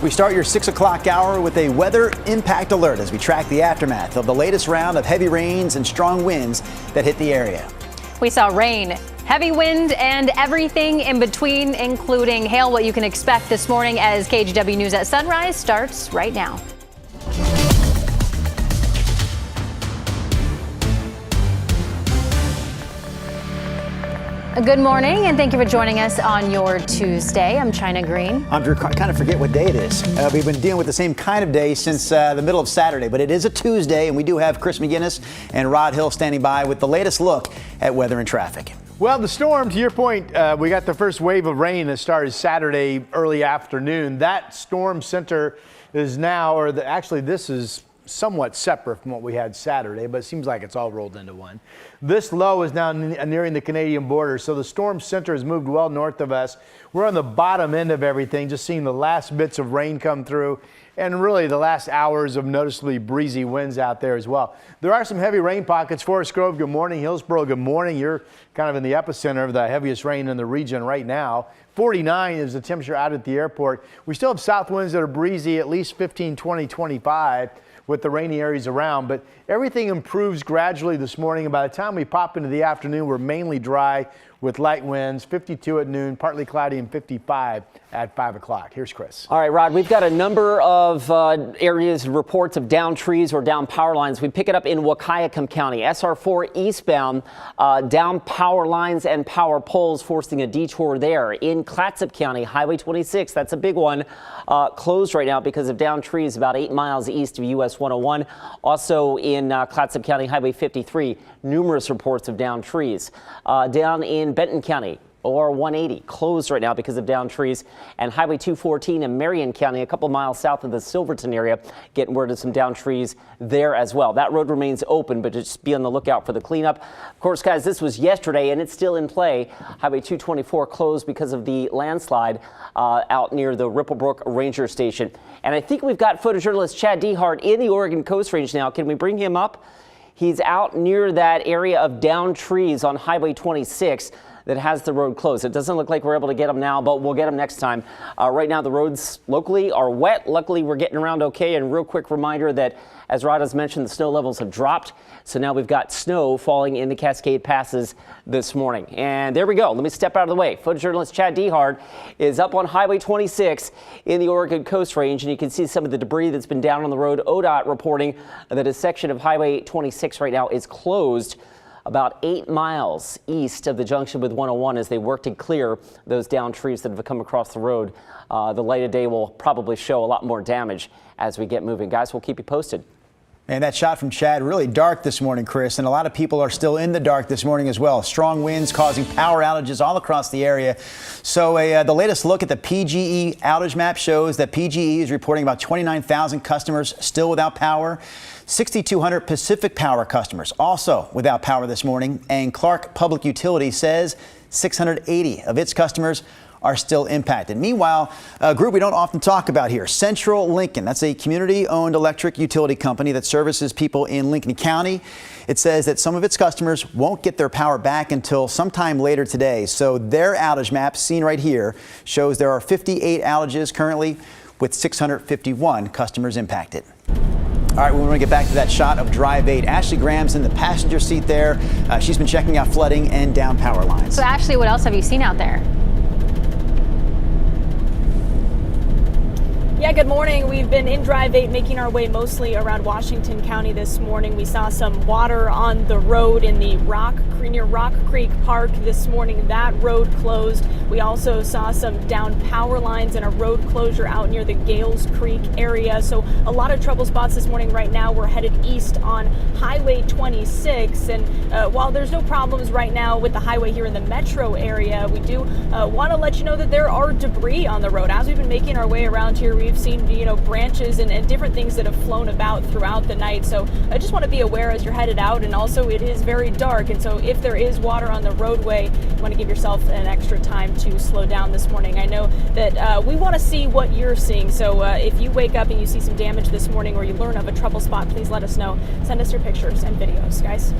We start your 6 o'clock hour with a weather impact alert as we track the aftermath of the latest round of heavy rains and strong winds that hit the area. We saw rain, heavy wind, and everything in between, including hail. What you can expect this morning as KGW News at Sunrise starts right now. Good morning, and thank you for joining us on your Tuesday. I'm China Green. I'm Drew. I kind of forget what day it is. We've been dealing with the same kind of day since the middle of Saturday, but it is a Tuesday, and we do have Chris McGinnis and Rod Hill standing by with the latest look at weather and traffic. Well, the storm, to your point, we got the first wave of rain that started Saturday early afternoon. That storm center is now, actually this is somewhat separate from what we had Saturday, but it seems like it's all rolled into one. This low is now nearing the Canadian border, so the storm center has moved well north of us. We're on the bottom end of everything, just seeing the last bits of rain come through, and really the last hours of noticeably breezy winds out there as well. There are some heavy rain pockets. Forest Grove, good morning. Hillsboro, good morning. You're kind of in the epicenter of the heaviest rain in the region right now. 49 is the temperature out at the airport. We still have south winds that are breezy, at least 15, 20, 25. With the rainy areas around, but everything improves gradually this morning. And by the time we pop into the afternoon, we're mainly dry with light winds, 52 at noon, partly cloudy, and 55 at 5 o'clock. Here's Chris. All right, Rod, we've got a number of areas, reports of down trees or down power lines. We pick it up in Wahkiakum County, SR4 eastbound, down power lines and power poles forcing a detour there. In Clatsop County, Highway 26, that's a big one, closed right now because of down trees about 8 miles east of US 101. Also in Clatsop County, Highway 53, numerous reports of down trees. Down in Benton County, OR 180 closed right now because of down trees, and Highway 214 in Marion County, a couple miles south of the Silverton area, getting word of some down trees there as well. That road remains open, but just be on the lookout for the cleanup. Of course, guys, this was yesterday and it's still in play. Highway 224 closed because of the landslide out near the Ripplebrook Ranger Station. And I think we've got photojournalist Chad Dehart in the Oregon Coast Range now. Can we bring him up? He's out near that area of down trees on Highway 26 that has the road closed. It doesn't look like we're able to get him now, but we'll get him next time. Right now, the roads locally are wet. Luckily, we're getting around okay. And real quick reminder that, as Rod has mentioned, the snow levels have dropped. So now we've got snow falling in the Cascade Passes this morning. And there we go. Let me step out of the way. Photojournalist Chad Dehart is up on Highway 26 in the Oregon Coast Range, and you can see some of the debris that's been down on the road. ODOT reporting that a section of Highway 26 right now is closed about 8 miles east of the junction with 101 as they work to clear those down trees that have come across the road. The light of day will probably show a lot more damage as we get moving. Guys, we'll keep you posted. And that shot from Chad, really dark this morning, Chris, and a lot of people are still in the dark this morning as well. Strong winds causing power outages all across the area. So the latest look at the PGE outage map shows that PGE is reporting about 29,000 customers still without power. 6,200 Pacific Power customers also without power this morning. And Clark Public Utility says 680 of its customers are still impacted. Meanwhile, a group we don't often talk about here, Central Lincoln. That's a community-owned electric utility company that services people in Lincoln County. It says that some of its customers won't get their power back until sometime later today. So their outage map, seen right here, shows there are 58 outages currently with 651 customers impacted. All right, we want to get back to that shot of Drive 8. Ashley Graham's in the passenger seat there. She's been checking out flooding and down power lines. So Ashley, what else have you seen out there? Yeah, good morning. We've been in Drive 8 making our way mostly around Washington County this morning. We saw some water on the road in the near Rock Creek Park this morning. That road closed. We also saw some down power lines and a road closure out near the Gales Creek area. So a lot of trouble spots this morning. Right now we're headed east on Highway 26. And while there's no problems right now with the highway here in the metro area, we do want to let you know that there are debris on the road. As we've been making our way around here, we've seen, branches and different things that have flown about throughout the night. So I just want to be aware as you're headed out. And also it is very dark. And so if there is water on the roadway, you want to give yourself an extra time to slow down this morning. I know that we want to see what you're seeing. So if you wake up and you see some damage this morning or you learn of a trouble spot, please let us know. Send us your pictures and videos, guys.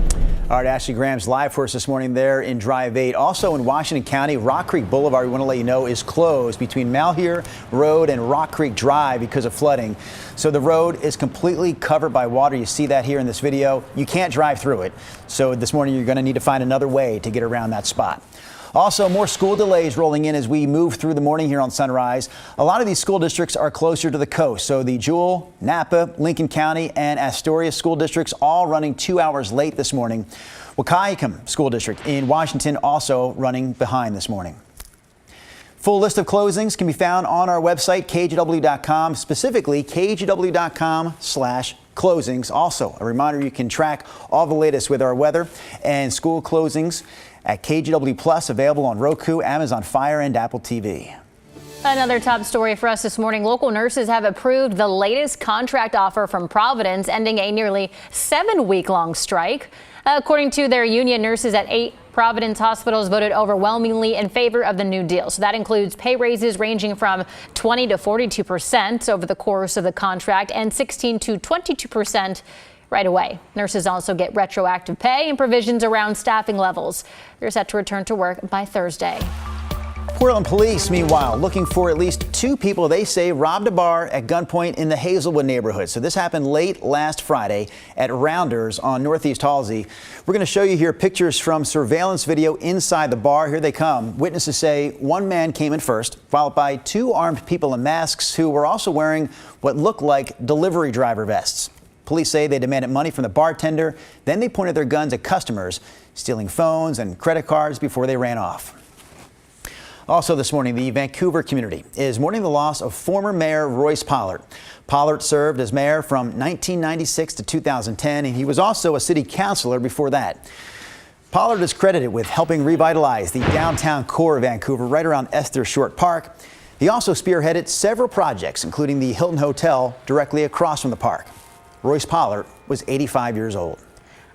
All right, Ashley Graham's live for us this morning there in Drive 8. Also in Washington County, Rock Creek Boulevard, we want to let you know, is closed between Malheur Road and Rock Creek Drive because of flooding. So the road is completely covered by water. You see that here in this video. You can't drive through it. So this morning you're going to need to find another way to get around that spot. Also, more school delays rolling in as we move through the morning here on Sunrise. A lot of these school districts are closer to the coast. So the Jewell, Napa, Lincoln County, and Astoria school districts all running 2 hours late this morning. Wahkiakum School District in Washington also running behind this morning. Full list of closings can be found on our website, KGW.com, specifically KGW.com/closings. Also, a reminder you can track all the latest with our weather and school closings at KGW Plus, available on Roku, Amazon Fire, and Apple TV. Another top story for us this morning. Local nurses have approved the latest contract offer from Providence, ending a nearly 7-week-long strike. According to their union, nurses at 8 Providence hospitals voted overwhelmingly in favor of the new deal. So that includes pay raises ranging from 20 to 42% over the course of the contract and 16 to 22% right away. Nurses also get retroactive pay and provisions around staffing levels. They're set to return to work by Thursday. Portland police, meanwhile, looking for at least 2 people they say robbed a bar at gunpoint in the Hazelwood neighborhood. So this happened late last Friday at Rounders on Northeast Halsey. We're going to show you here pictures from surveillance video inside the bar. Here they come. Witnesses say one man came in first, followed by 2 armed people in masks who were also wearing what looked like delivery driver vests. Police say they demanded money from the bartender. Then they pointed their guns at customers, stealing phones and credit cards before they ran off. Also this morning, the Vancouver community is mourning the loss of former Mayor Royce Pollard. Pollard served as mayor from 1996 to 2010, and he was also a city councilor before that. Pollard is credited with helping revitalize the downtown core of Vancouver, right around Esther Short Park. He also spearheaded several projects, including the Hilton Hotel directly across from the park. Royce Pollard was 85 years old.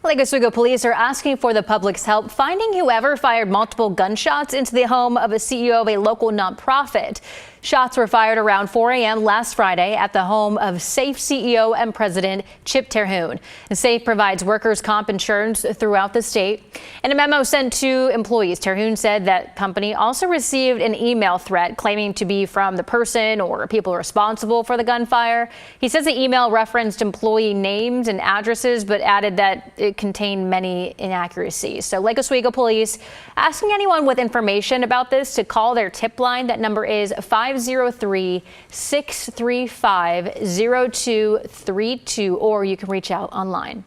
Lake Oswego police are asking for the public's help finding whoever fired multiple gunshots into the home of a CEO of a local nonprofit. Shots were fired around 4 a.m. last Friday at the home of SAFE CEO and President Chip Terhune. SAFE provides workers' comp insurance throughout the state. In a memo sent to employees, Terhune said that company also received an email threat claiming to be from the person or people responsible for the gunfire. He says the email referenced employee names and addresses, but added that it contained many inaccuracies. So Lake Oswego police asking anyone with information about this to call their tip line. That number is 503-635-0232, or you can reach out online.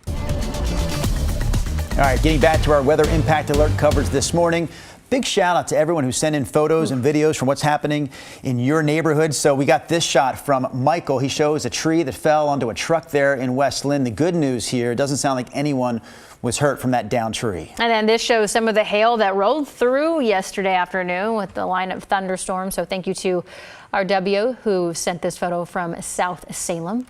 All right, getting back to our weather impact alert coverage this morning. Big shout out to everyone who sent in photos and videos from what's happening in your neighborhood. So we got this shot from Michael. He shows a tree that fell onto a truck there in West Lynn. The good news here, it doesn't sound like anyone was hurt from that downed tree. And then this shows some of the hail that rolled through yesterday afternoon with the line of thunderstorms. So thank you to RW who sent this photo from South Salem.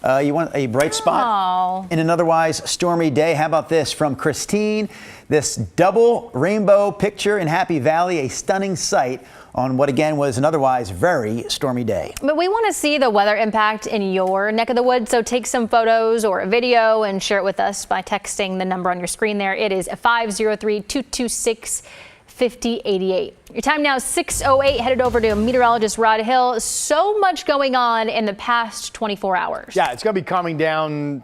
You want a bright spot in an otherwise stormy day? How about this from Christine? This double rainbow picture in Happy Valley, a stunning sight on what again was an otherwise very stormy day. But we want to see the weather impact in your neck of the woods, so take some photos or a video and share it with us by texting the number on your screen there. It is 503-226-5088. Your time now is 6:08. Headed over to meteorologist Rod Hill. So much going on in the past 24 hours. Yeah, it's going to be coming down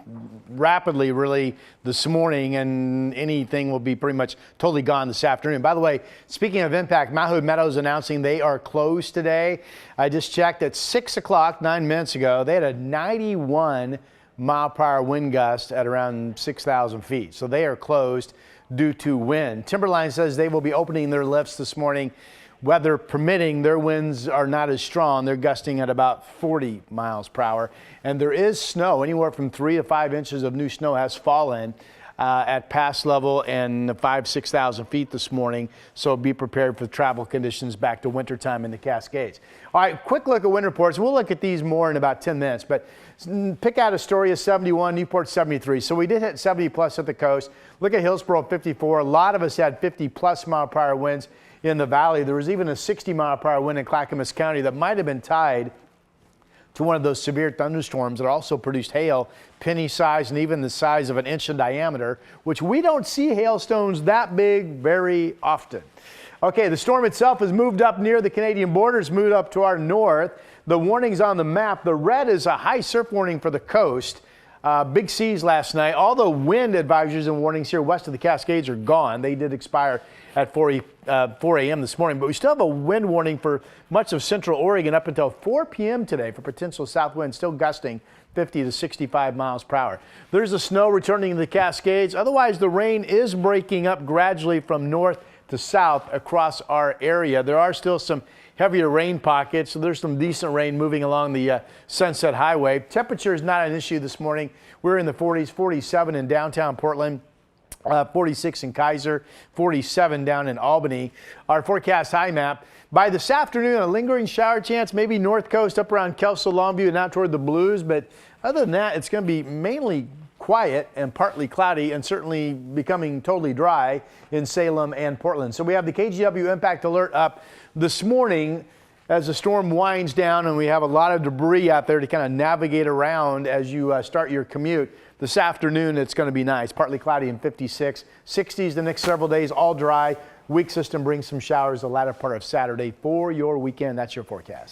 rapidly, really, this morning, and anything will be pretty much totally gone this afternoon. By the way, speaking of impact, Mahood Meadows announcing they are closed today. I just checked at 6 o'clock, 9 minutes ago. They had a 91-mile-per-hour wind gust at around 6,000 feet. So they are closed due to wind. Timberline says they will be opening their lifts this morning. Weather permitting, their winds are not as strong. They're gusting at about 40 miles per hour. And there is snow. Anywhere from 3 to 5 inches of new snow has fallen at pass level and 6,000 feet this morning. So be prepared for travel conditions back to wintertime in the Cascades. All right, quick look at wind reports. We'll look at these more in about 10 minutes. But pick out Astoria 71, Newport 73. So we did hit 70 plus at the coast. Look at Hillsborough 54. A lot of us had 50 plus mile per hour winds in the valley. There was even a 60 mile per hour wind in Clackamas County that might have been tied to one of those severe thunderstorms that also produced hail, penny size and even the size of an inch in diameter, which we don't see hailstones that big very often. Okay, the storm itself has moved up near the Canadian border, it's moved up to our north. The warnings on the map, the red is a high surf warning for the coast. Big seas last night. All the wind advisories and warnings here west of the Cascades are gone. They did expire at 4 a.m. this morning, but we still have a wind warning for much of central Oregon up until 4 p.m. today for potential south winds still gusting 50 to 65 miles per hour. There's the snow returning to the Cascades. Otherwise, the rain is breaking up gradually from north to south across our area. There are still some heavier rain pockets, so there's some decent rain moving along the Sunset Highway. Temperature is not an issue this morning. We're in the 40s, 47 in downtown Portland, 46 in Kaiser, 47 down in Albany. Our forecast high map. By this afternoon, a lingering shower chance, maybe north coast up around Kelso, Longview, and out toward the Blues. But other than that, it's going to be mainly quiet and partly cloudy and certainly becoming totally dry in Salem and Portland. So we have the KGW impact alert up this morning as the storm winds down, and we have a lot of debris out there to kind of navigate around as you start your commute. This afternoon, it's going to be nice, partly cloudy and 56, 60s the next several days, all dry. Weak system brings some showers the latter part of Saturday for your weekend. That's your forecast.